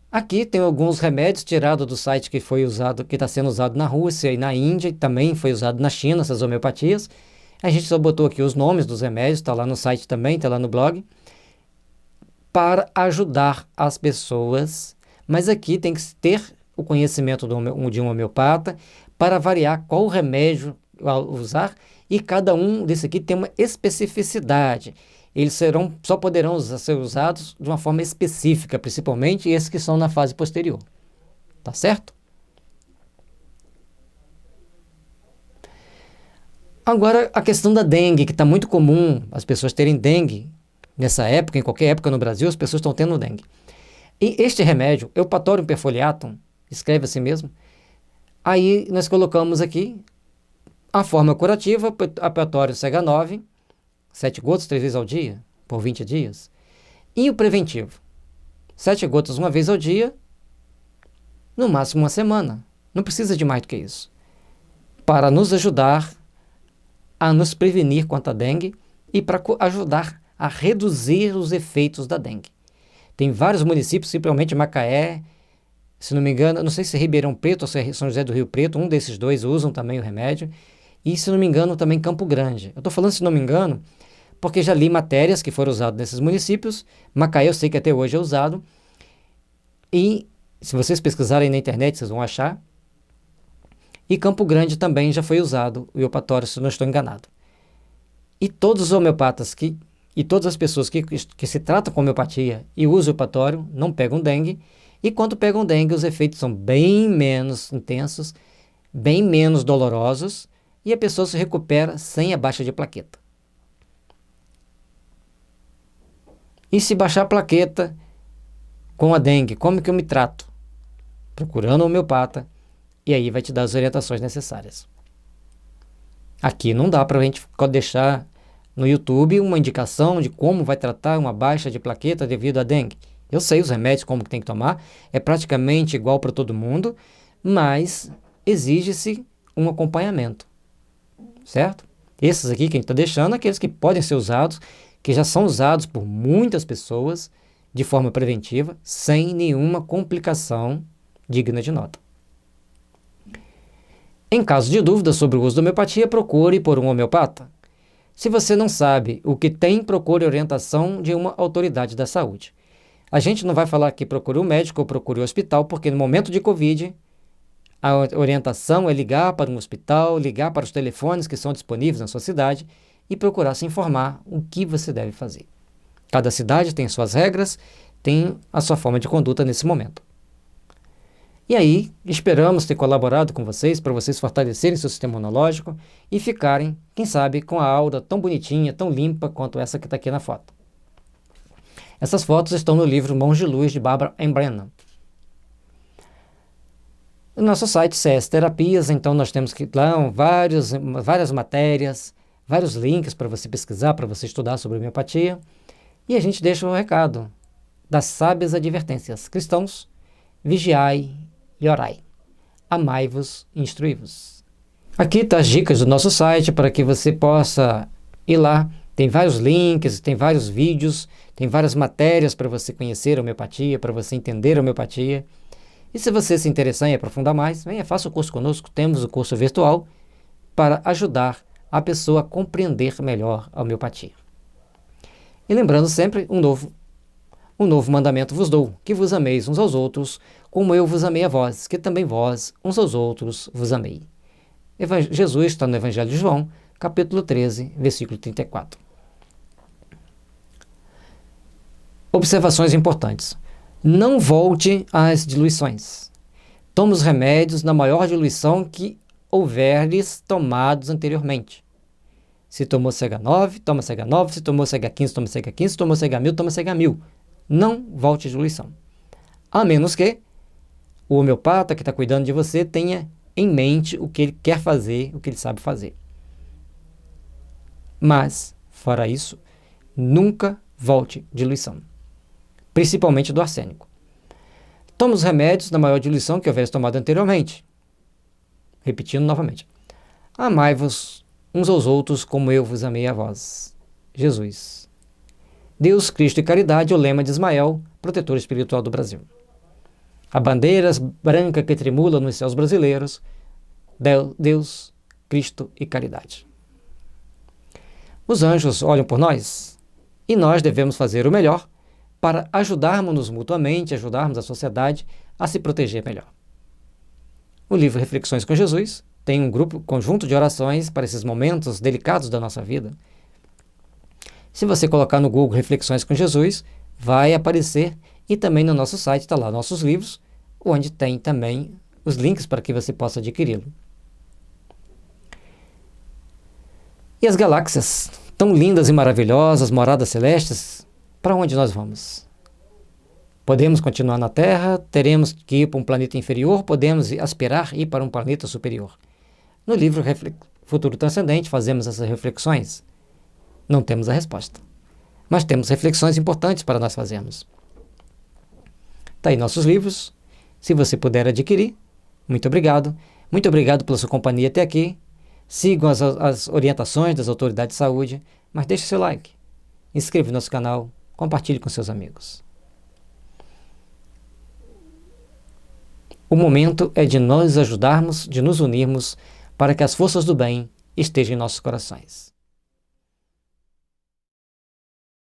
Aqui tem alguns remédios tirados do site que foi usado, que está sendo usado na Rússia e na Índia, e também foi usado na China, essas homeopatias. A gente só botou aqui os nomes dos remédios, está lá no site também, está lá no blog, para ajudar as pessoas. Mas aqui tem que ter o conhecimento de um homeopata para variar qual remédio usar, e cada um desse aqui tem uma especificidade. Eles só poderão ser usados de uma forma específica, principalmente esses que são na fase posterior. Tá certo? Agora, a questão da dengue, que está muito comum as pessoas terem dengue nessa época, em qualquer época no Brasil, as pessoas estão tendo dengue. E este remédio, Eupatorium perfoliatum, escreve assim mesmo, aí nós colocamos aqui a forma curativa, Eupatorium CH9, 7 gotas 3 vezes ao dia, por 20 dias. E o preventivo, 7 gotas uma vez ao dia, no máximo uma semana. Não precisa de mais do que isso. Para nos ajudar a nos prevenir contra a dengue e para ajudar a reduzir os efeitos da dengue. Tem vários municípios, principalmente Macaé, se não me engano, não sei se é Ribeirão Preto ou se é São José do Rio Preto, um desses dois usam também o remédio. E, se não me engano, também Campo Grande. Eu estou falando, se não me engano, porque já li matérias que foram usadas nesses municípios. Macaé eu sei que até hoje é usado. E, se vocês pesquisarem na internet, vocês vão achar. E Campo Grande também já foi usado, o Eupatório, se não estou enganado. E todos os homeopatas e todas as pessoas que se tratam com homeopatia e usam o Eupatório não pegam dengue. E quando pegam dengue, os efeitos são bem menos intensos, bem menos dolorosos, e a pessoa se recupera sem a baixa de plaqueta. E se baixar a plaqueta com a dengue, como que eu me trato? Procurando um homeopata, e aí vai te dar as orientações necessárias. Aqui não dá para a gente deixar no YouTube uma indicação de como vai tratar uma baixa de plaqueta devido à dengue. Eu sei os remédios, como que tem que tomar, é praticamente igual para todo mundo, mas exige-se um acompanhamento. certo? Esses aqui que a gente está deixando, aqueles que podem ser usados, que já são usados por muitas pessoas de forma preventiva, sem nenhuma complicação digna de nota. Em caso de dúvida sobre o uso da homeopatia, procure por um homeopata. Se você não sabe o que tem, procure orientação de uma autoridade da saúde. A gente não vai falar que procure um médico ou procure um hospital, porque no momento de Covid, a orientação é ligar para um hospital, ligar para os telefones que são disponíveis na sua cidade e procurar se informar o que você deve fazer. Cada cidade tem suas regras, tem a sua forma de conduta nesse momento. E aí, esperamos ter colaborado com vocês para vocês fortalecerem seu sistema imunológico e ficarem, quem sabe, com a aura tão bonitinha, tão limpa quanto essa que está aqui na foto. Essas fotos estão no livro Mãos de Luz, de Barbara Ann Brennan. No nosso site CS Terapias, então nós temos lá várias matérias, vários links para você pesquisar, para você estudar sobre homeopatia. E a gente deixa o recado das sábias advertências. Cristãos, vigiai e orai. Amai-vos e instruí-vos. Aqui estão as dicas do nosso site para que você possa ir lá. Tem vários links, tem vários vídeos, tem várias matérias para você conhecer a homeopatia, para você entender a homeopatia. E se você se interessar em aprofundar mais, venha, faça o curso conosco. Temos o curso virtual para ajudar a pessoa a compreender melhor a homeopatia. E lembrando sempre, um novo mandamento vos dou, que vos ameis uns aos outros, como eu vos amei a vós, que também vós, uns aos outros, vos amei. Jesus está no Evangelho de João, capítulo 13, versículo 34. Observações importantes. Não volte às diluições. Tome os remédios na maior diluição que houveres tomados anteriormente. Se tomou CH9, toma CH9. Se tomou CH15, toma CH15. Se tomou CH1000, toma CH1000. Não volte à diluição. A menos que o homeopata que está cuidando de você tenha em mente o que ele quer fazer, o que ele sabe fazer. Mas, fora isso, nunca volte à diluição. Principalmente do arsênico. Tome os remédios na maior diluição que houvesse tomado anteriormente. Repetindo novamente. Amai-vos uns aos outros como eu vos amei a vós. Jesus. Deus, Cristo e Caridade, o lema de Ismael, protetor espiritual do Brasil. A bandeira branca que tremula nos céus brasileiros, Deus, Cristo e Caridade. Os anjos olham por nós e nós devemos fazer o melhor para ajudarmos-nos mutuamente, ajudarmos a sociedade a se proteger melhor. O livro Reflexões com Jesus tem um conjunto de orações para esses momentos delicados da nossa vida. Se você colocar no Google Reflexões com Jesus, vai aparecer, e também no nosso site está lá nossos livros, onde tem também os links para que você possa adquiri-lo. E as galáxias, tão lindas e maravilhosas, moradas celestes, para onde nós vamos? Podemos continuar na Terra, teremos que ir para um planeta inferior, podemos aspirar ir para um planeta superior. No livro Futuro Transcendente fazemos essas reflexões. Não temos a resposta, mas temos reflexões importantes para nós fazermos. Está aí nossos livros, se você puder adquirir, muito obrigado. Muito obrigado pela sua companhia até aqui. Sigam as orientações das autoridades de saúde, mas deixe seu like, inscreva no nosso canal, compartilhe com seus amigos. O momento é de nós ajudarmos, de nos unirmos, para que as forças do bem estejam em nossos corações.